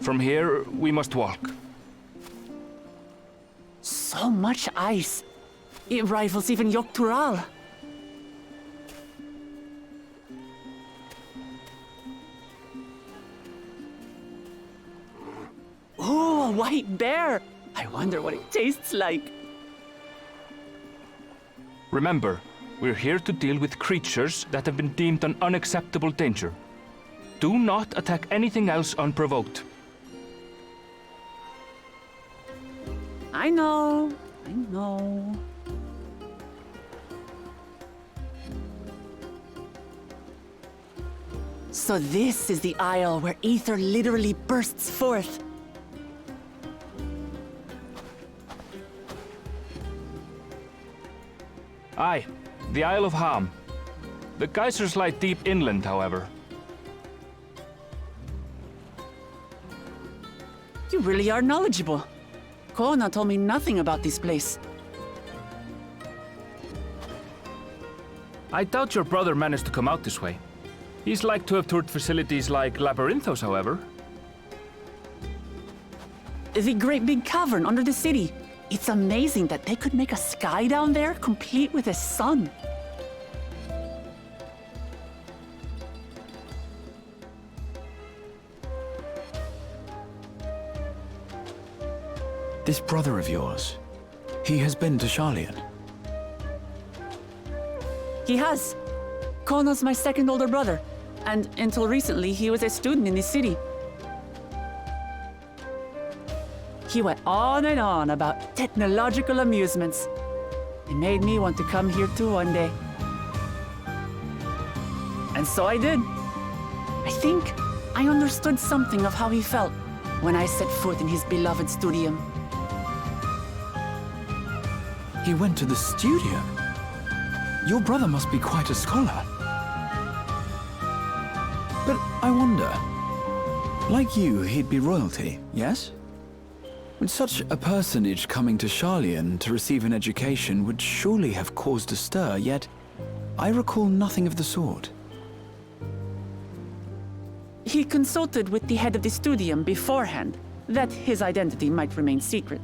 From here, we must walk. So much ice. It rivals even Yogg-Tural. Ooh, a white bear! I wonder what it tastes like. Remember, we're here to deal with creatures that have been deemed an unacceptable danger. Do not attack anything else unprovoked. I know. I know. So this is the isle where ether literally bursts forth. Aye, the Isle of Ham. The geysers lie deep inland, however. You really are knowledgeable. Kona told me nothing about this place. I doubt your brother managed to come out this way. He's like to have toured facilities like Labyrinthos, however. The great big cavern under the city. It's amazing that they could make a sky down there complete with a sun. This brother of yours, he has been to Sharlayan. He has. Kono's my second older brother, and until recently, he was a student in this city. He went on and on about technological amusements. It made me want to come here too one day. And so I did. I think I understood something of how he felt when I set foot in his beloved studio. He went to the studio? Your brother must be quite a scholar. But I wonder, like you, he'd be royalty, yes? With such a personage coming to Sharlayan to receive an education would surely have caused a stir, yet I recall nothing of the sort. He consulted with the head of the studium beforehand, that his identity might remain secret.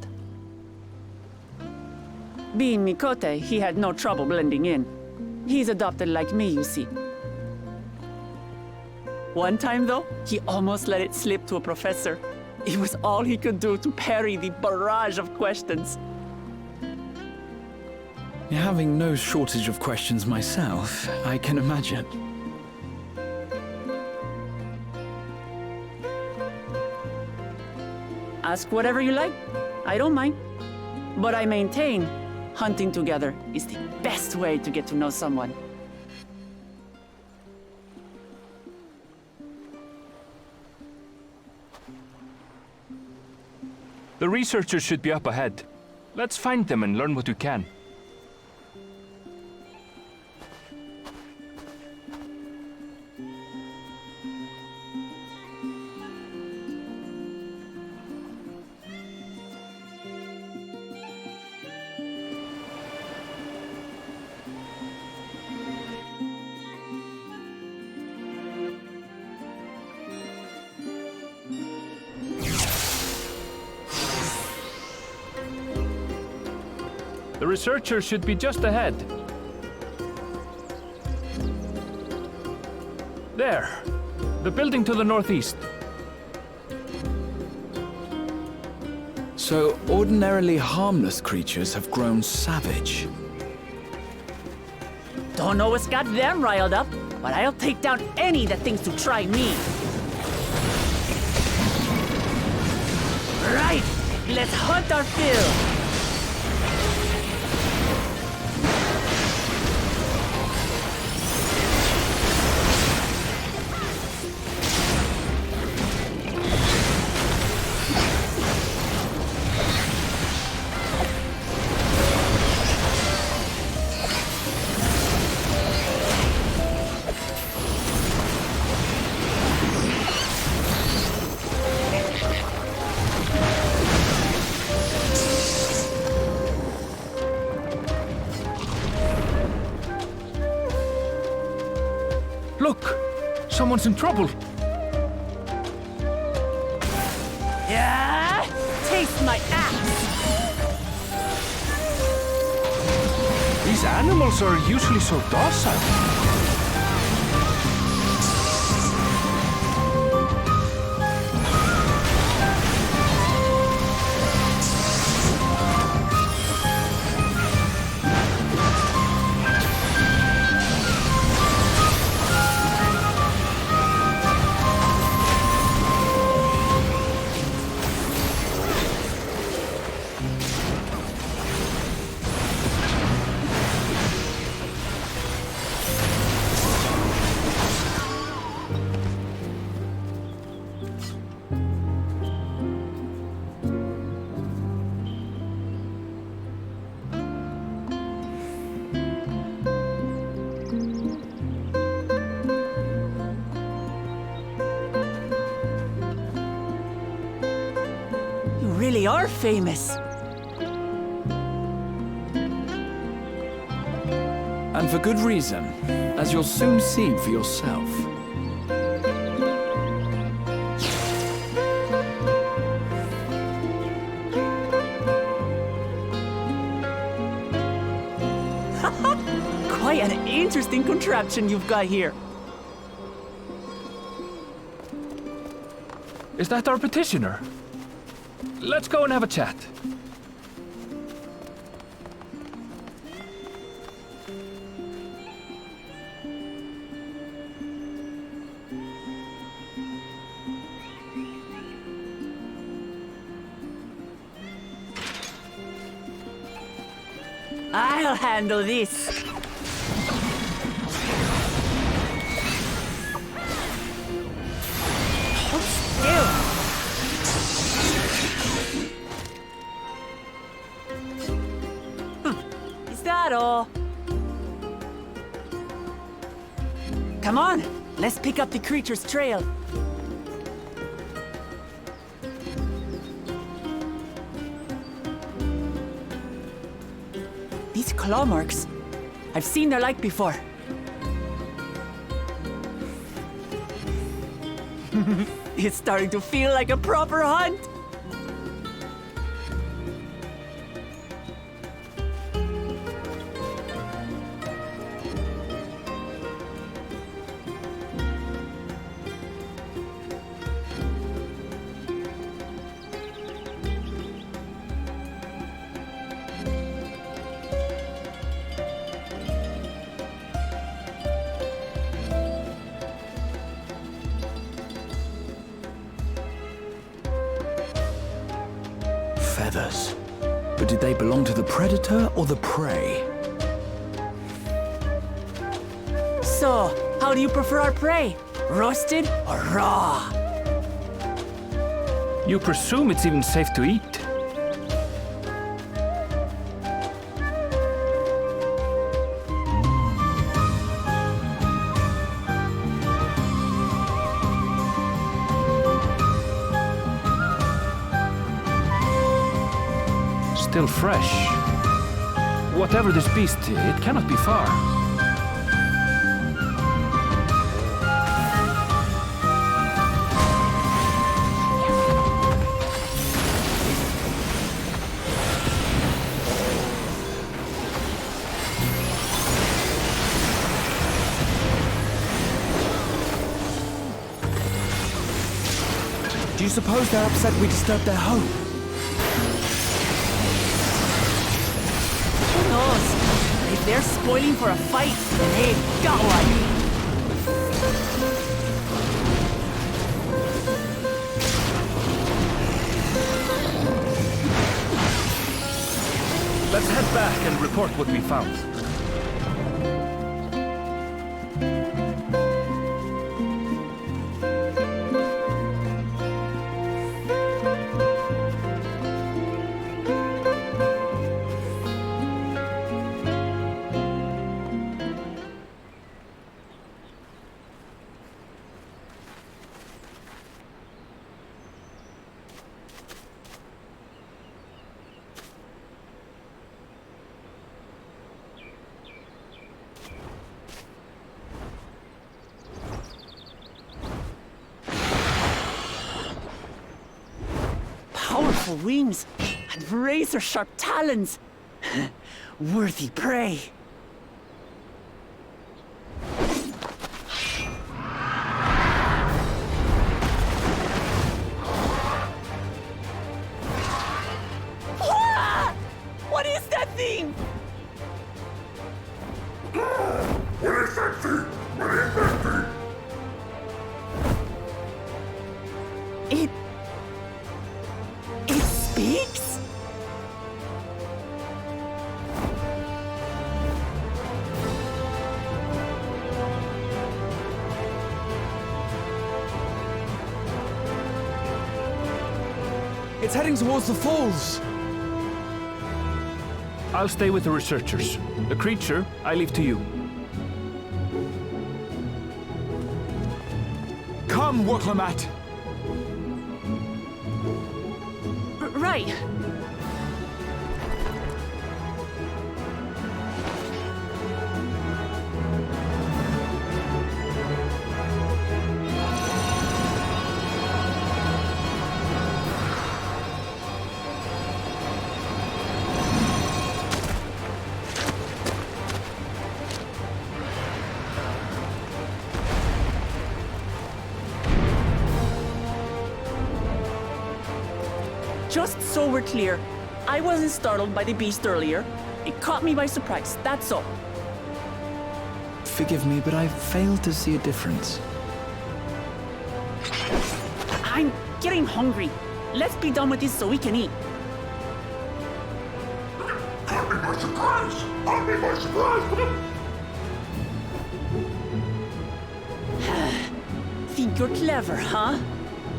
Being Mikote, he had no trouble blending in. He's adopted like me, you see. One time, though, he almost let it slip to a professor. It was all he could do to parry the barrage of questions. Having no shortage of questions myself, I can imagine. Ask whatever you like. I don't mind. But I maintain, hunting together is the best way to get to know someone. The researchers should be up ahead. Let's find them and learn what we can. The researchers should be just ahead. There. The building to the northeast. So, ordinarily harmless creatures have grown savage. Don't know what's got them riled up, but I'll take down any that thinks to try me. Right, let's hunt our fill. Look! Someone's in trouble! my axe! These animals are usually so docile. You really are famous. And for good reason, as you'll soon see for yourself. Quite an interesting contraption you've got here. Is that our petitioner? Let's go and have a chat. I'll handle this. Hold still. Is that all? Come on, let's pick up the creature's trail. These claw marks, I've seen their like before. It's starting to feel like a proper hunt. Feathers. But did they belong to the predator or the prey? So, how do you prefer our prey? Roasted or raw? You presume it's even safe to eat? Still fresh. Whatever this beast, it cannot be far. Do you suppose they're upset we disturbed their home? Who knows? If they're spoiling for a fight, they've got one. Let's head back and report what we found. powerful wings and razor-sharp talons. Worthy prey. Ah! What is that thing? What is that thing? What is that thing? It speaks? It's heading towards the falls. I'll stay with the researchers. The creature, I leave to you. Come, Waklamat. Right. Just so we're clear, I wasn't startled by the beast earlier. It caught me by surprise, that's all. Forgive me, but I failed to see a difference. I'm getting hungry. Let's be done with this so we can eat. Caught me by surprise! Caught me by surprise! Think you're clever, huh?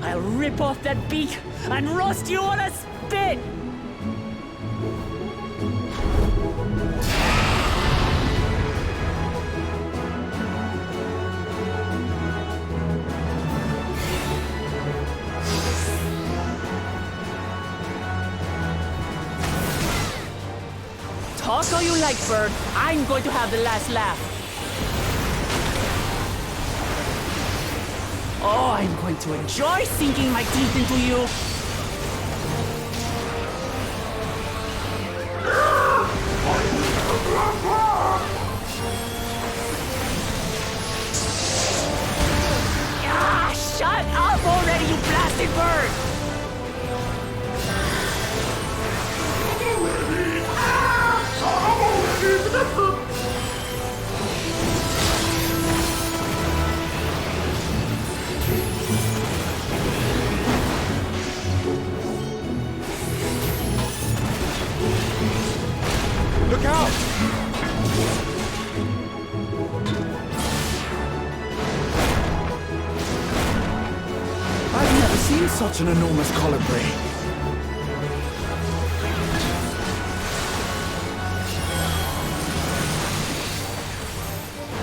I'll rip off that beak and roast you on a spit! Talk all you like, bird. I'm going to have the last laugh. Oh, I'm going to enjoy sinking my teeth into you. Ah, shut up already, you blasted bird! Look out! I've never seen such an enormous colibri.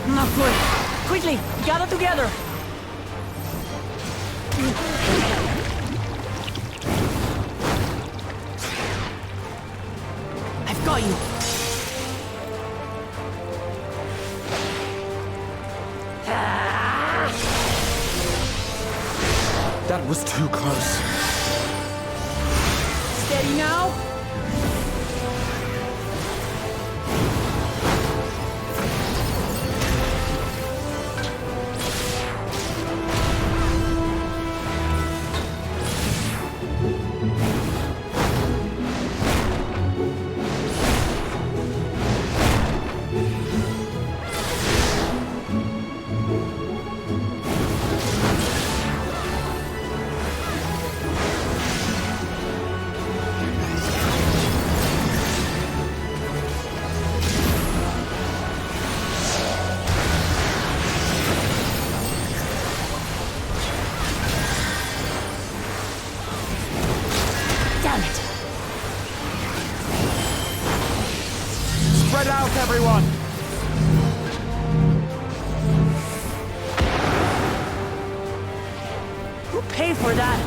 Not good. Quickly, gather together. I've got you. That was too close. Steady now. Spread out, everyone! Who paid for that?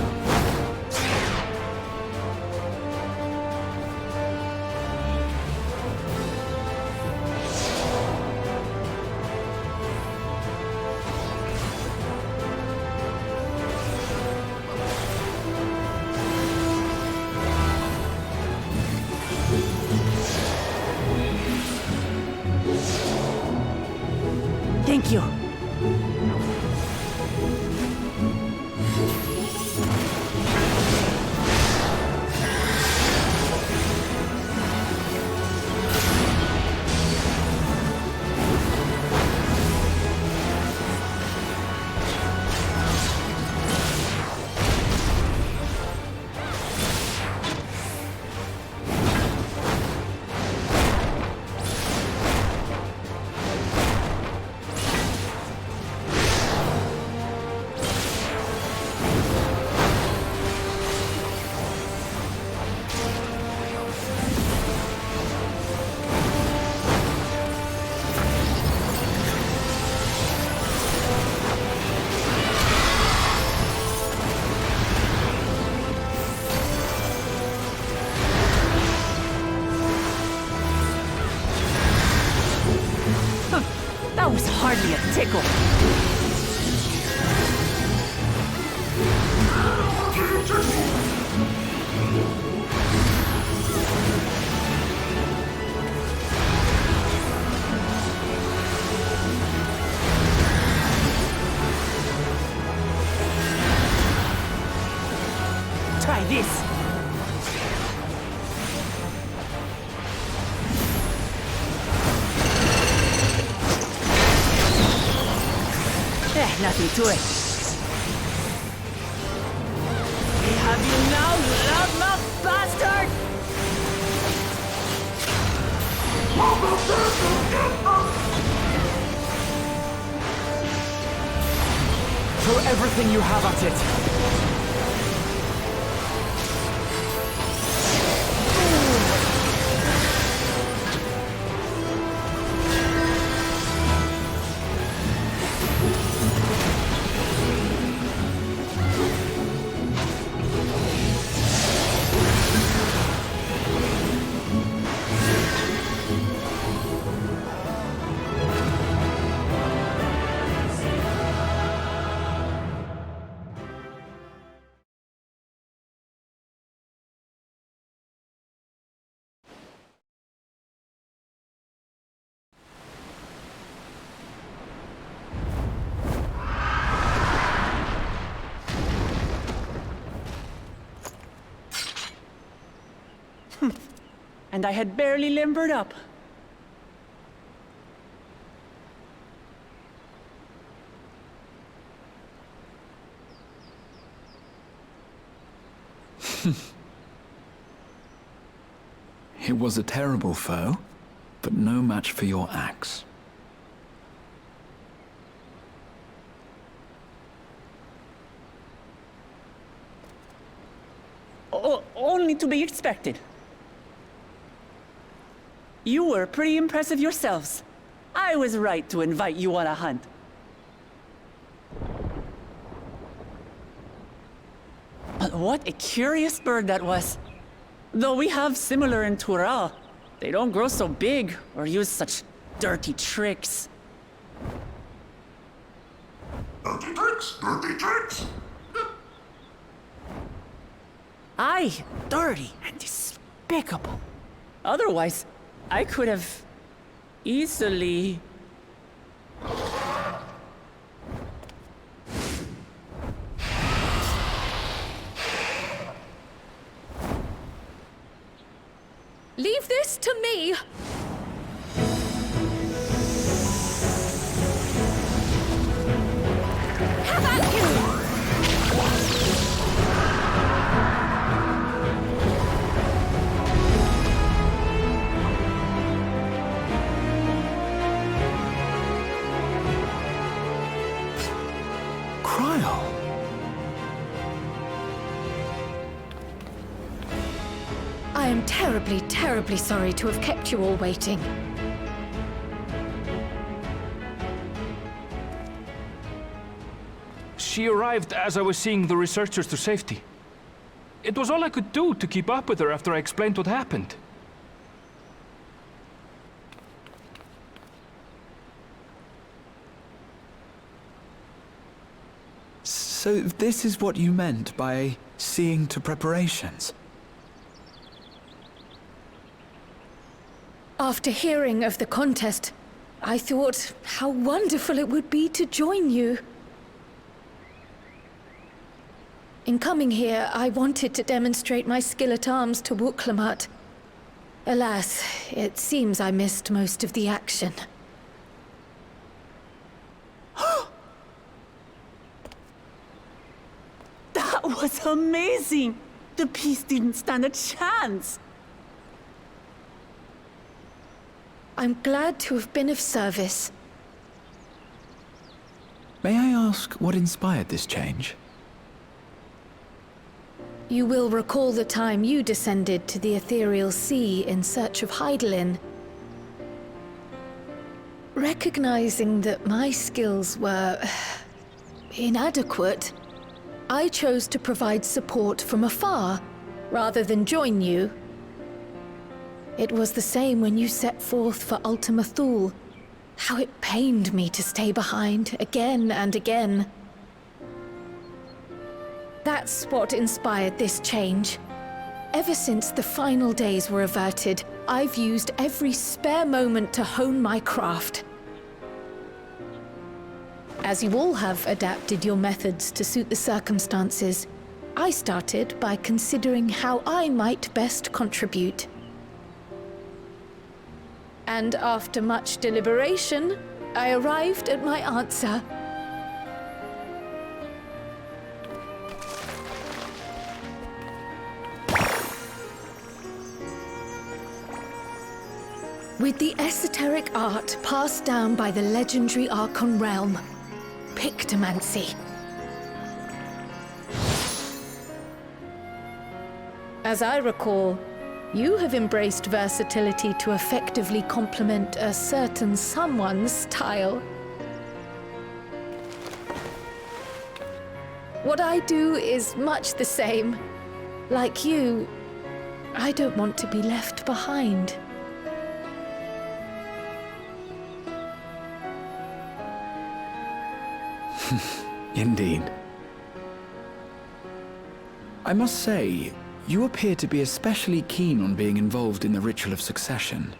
Thank you. That was hardly a tickle. Try this. Nothing to it. We have you now, you loudmouth bastard! Throw everything you have at it. And I had barely limbered up. It was a terrible foe, but no match for your axe. Only to be expected. You were pretty impressive yourselves. I was right to invite you on a hunt. But what a curious bird that was. Though we have similar in Tural, they don't grow so big or use such dirty tricks. Dirty tricks, dirty tricks. Aye, dirty and despicable. Otherwise, I could have easily... Leave this to me! Have at you! I am terribly, terribly sorry to have kept you all waiting. She arrived as I was seeing the researchers to safety. It was all I could do to keep up with her after I explained what happened. So this is what you meant by seeing to preparations? After hearing of the contest, I thought how wonderful it would be to join you. In coming here, I wanted to demonstrate my skill at arms to Wuklamut. Alas, it seems I missed most of the action. That was amazing! The piece didn't stand a chance! I'm glad to have been of service. May I ask what inspired this change? You will recall the time you descended to the ethereal sea in search of Heidelin. Recognizing that my skills were inadequate, I chose to provide support from afar, rather than join you. It was the same when you set forth for Ultima Thule. How it pained me to stay behind, again and again. That's what inspired this change. Ever since the final days were averted, I've used every spare moment to hone my craft. As you all have adapted your methods to suit the circumstances, I started by considering how I might best contribute. And after much deliberation, I arrived at my answer. With the esoteric art passed down by the legendary Archon realm, Pictomancy. As I recall, you have embraced versatility to effectively complement a certain someone's style. What I do is much the same. Like you, I don't want to be left behind. Indeed. I must say, you appear to be especially keen on being involved in the ritual of succession.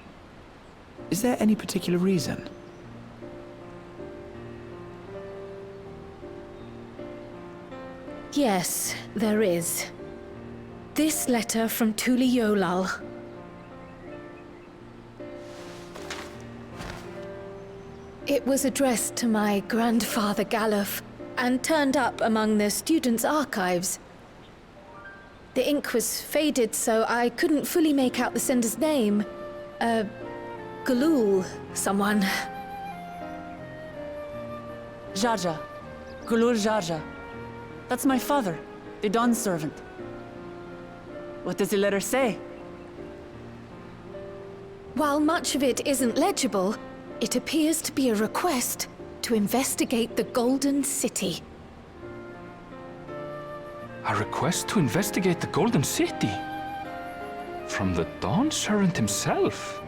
Is there any particular reason? Yes, there is. This letter from Tuli Yolal. It was addressed to my grandfather Galuf, and turned up among the students' archives. The ink was faded, so I couldn't fully make out the sender's name. Galul, someone. Jaja. Gulul Jaja. That's my father, the Dawn servant. What does the letter say? While much of it isn't legible, it appears to be a request to investigate the Golden City. A request to investigate the Golden City? From the Dawn Servant himself?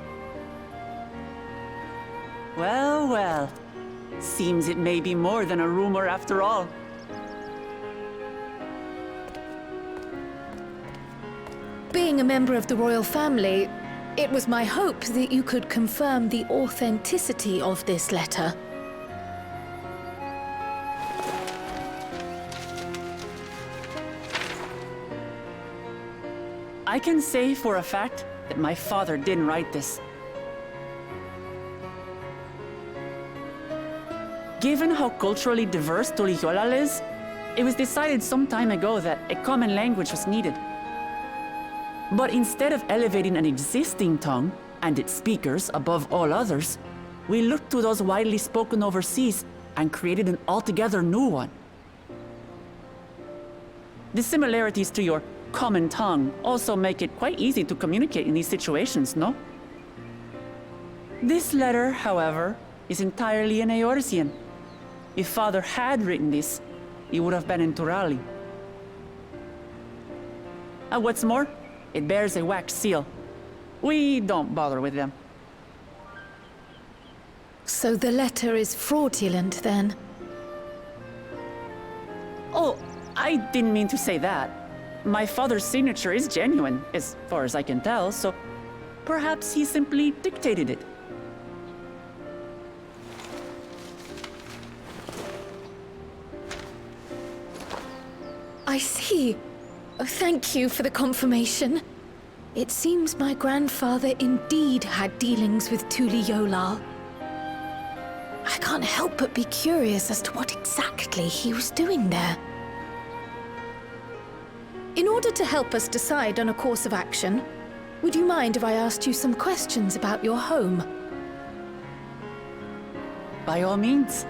Well, well. Seems it may be more than a rumor after all. Being a member of the royal family, it was my hope that you could confirm the authenticity of this letter. I can say for a fact that my father didn't write this. Given how culturally diverse Tuliyollal is, it was decided some time ago that a common language was needed. But instead of elevating an existing tongue and its speakers above all others, we looked to those widely spoken overseas and created an altogether new one. The similarities to your common tongue also make it quite easy to communicate in these situations, no? This letter, however, is entirely in Eorzean. If Father had written this, it would have been in Turali. And what's more, it bears a wax seal. We don't bother with them. So the letter is fraudulent, then? Oh, I didn't mean to say that. My father's signature is genuine, as far as I can tell, so perhaps he simply dictated it. I see. Oh, thank you for the confirmation. It seems my grandfather indeed had dealings with Tuli Yolal. I can't help but be curious as to what exactly he was doing there. In order to help us decide on a course of action, would you mind if I asked you some questions about your home? By all means.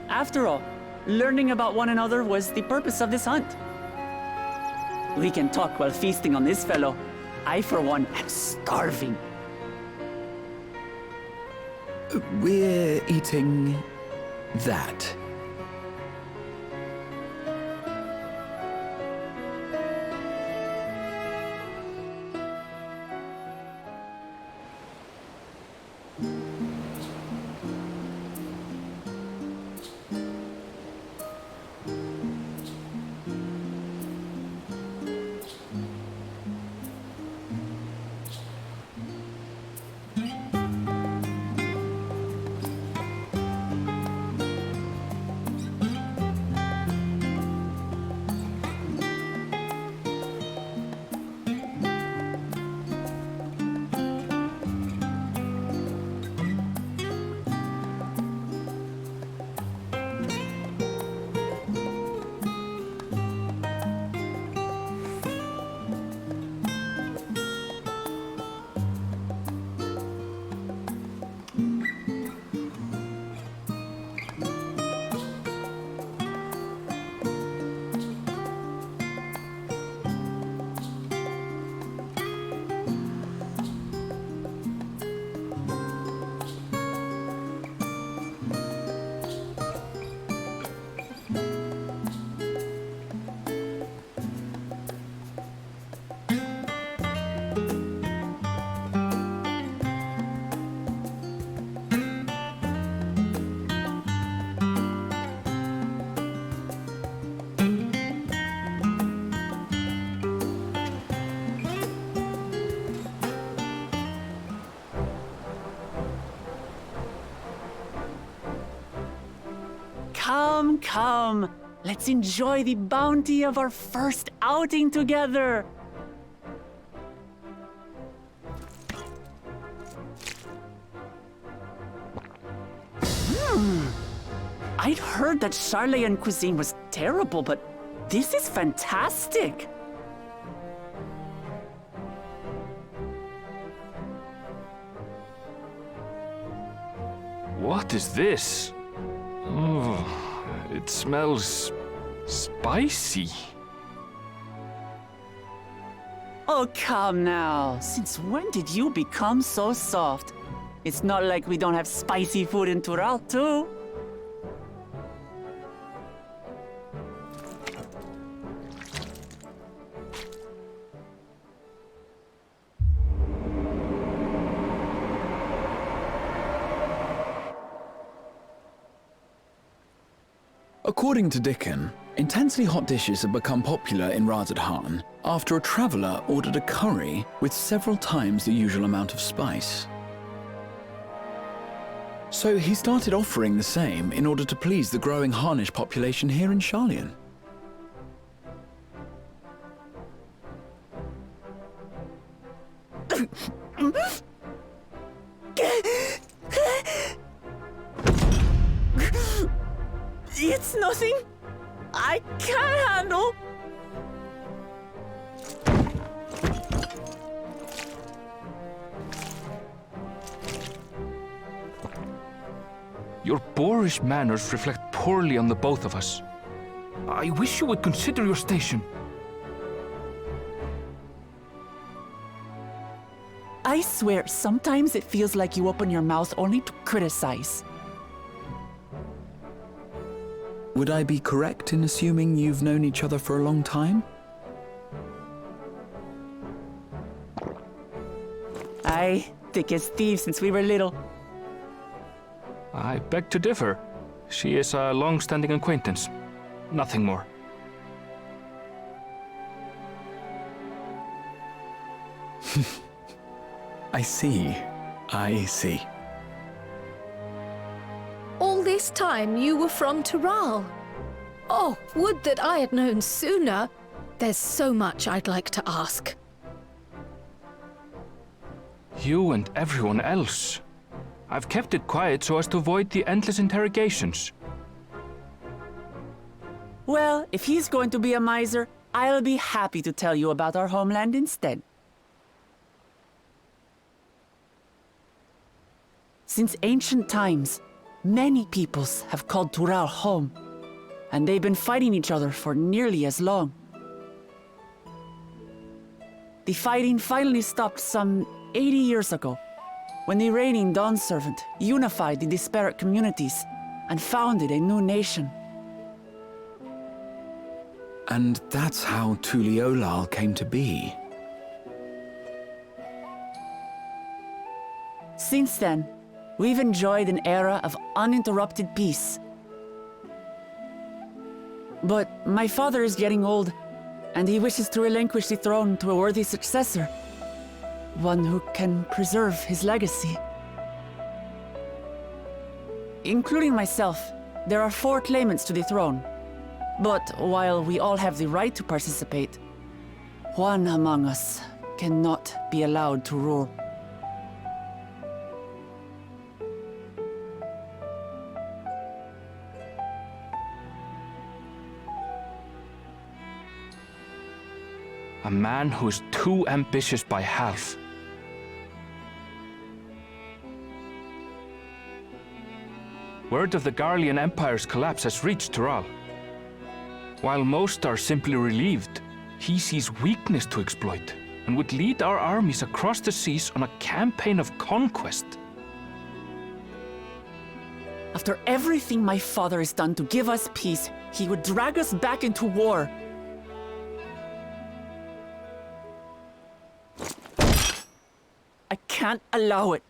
After all, learning about one another was the purpose of this hunt. We can talk while feasting on this fellow. I, for one, am starving. We're eating that. Come, come. Let's enjoy the bounty of our first outing together. I'd heard that Charlayan cuisine was terrible, but this is fantastic. What is this? Oh, it smells spicy. Oh, come now. Since when did you become so soft? It's not like we don't have spicy food in Tural, too. According to Dickon, intensely hot dishes have become popular in Razadhan after a traveller ordered a curry with several times the usual amount of spice. So he started offering the same in order to please the growing Harnish population here in Sharlayan. It's nothing I can't handle. Your boorish manners reflect poorly on the both of us. I wish you would consider your station. I swear, sometimes it feels like you open your mouth only to criticize. Would I be correct in assuming you've known each other for a long time? Aye, thick as thieves since we were little. I beg to differ. She is a long-standing acquaintance. Nothing more. I see. I see. All this time you were from Tural. Oh, would that I had known sooner. There's so much I'd like to ask. You and everyone else. I've kept it quiet so as to avoid the endless interrogations. Well, if he's going to be a miser, I'll be happy to tell you about our homeland instead. Since ancient times, many peoples have called Tural home, and they've been fighting each other for nearly as long. The fighting finally stopped some 80 years ago, when the reigning Dawn Servant unified the disparate communities and founded a new nation. And that's how Tuliolal came to be. Since then, we've enjoyed an era of uninterrupted peace. But my father is getting old, and he wishes to relinquish the throne to a worthy successor. One who can preserve his legacy. Including myself, there are 4 claimants to the throne. But while we all have the right to participate, one among us cannot be allowed to rule. A man who is too ambitious by half. Word of the Garlean Empire's collapse has reached Tural. While most are simply relieved, he sees weakness to exploit and would lead our armies across the seas on a campaign of conquest. After everything my father has done to give us peace, he would drag us back into war. I can't allow it.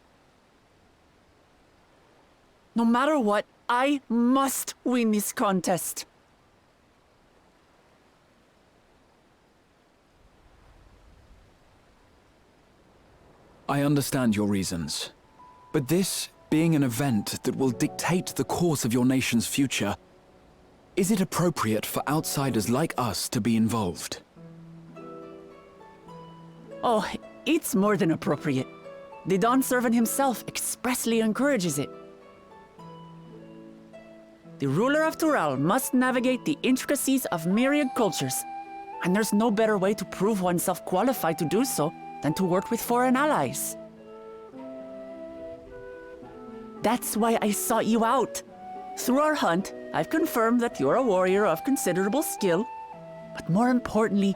No matter what, I must win this contest. I understand your reasons. But this being an event that will dictate the course of your nation's future, is it appropriate for outsiders like us to be involved? Oh, it's more than appropriate. The Dawn Servant himself expressly encourages it. The ruler of Tural must navigate the intricacies of myriad cultures, and there's no better way to prove oneself qualified to do so than to work with foreign allies. That's why I sought you out. Through our hunt, I've confirmed that you're a warrior of considerable skill, but more importantly,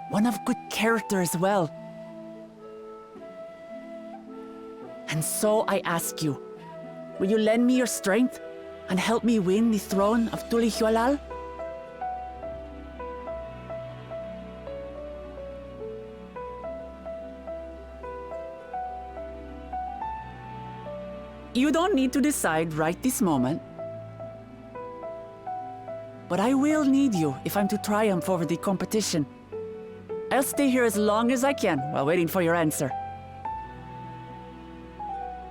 one of good character as well. And so I ask you, will you lend me your strength and help me win the throne of Tulihualal? You don't need to decide right this moment. But I will need you if I'm to triumph over the competition. I'll stay here as long as I can while waiting for your answer.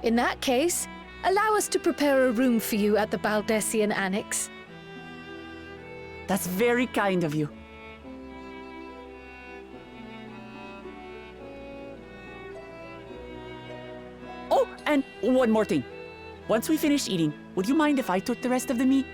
In that case, allow us to prepare a room for you at the Baldessian Annex. That's very kind of you. Oh, and one more thing. Once we finish eating, would you mind if I took the rest of the meat?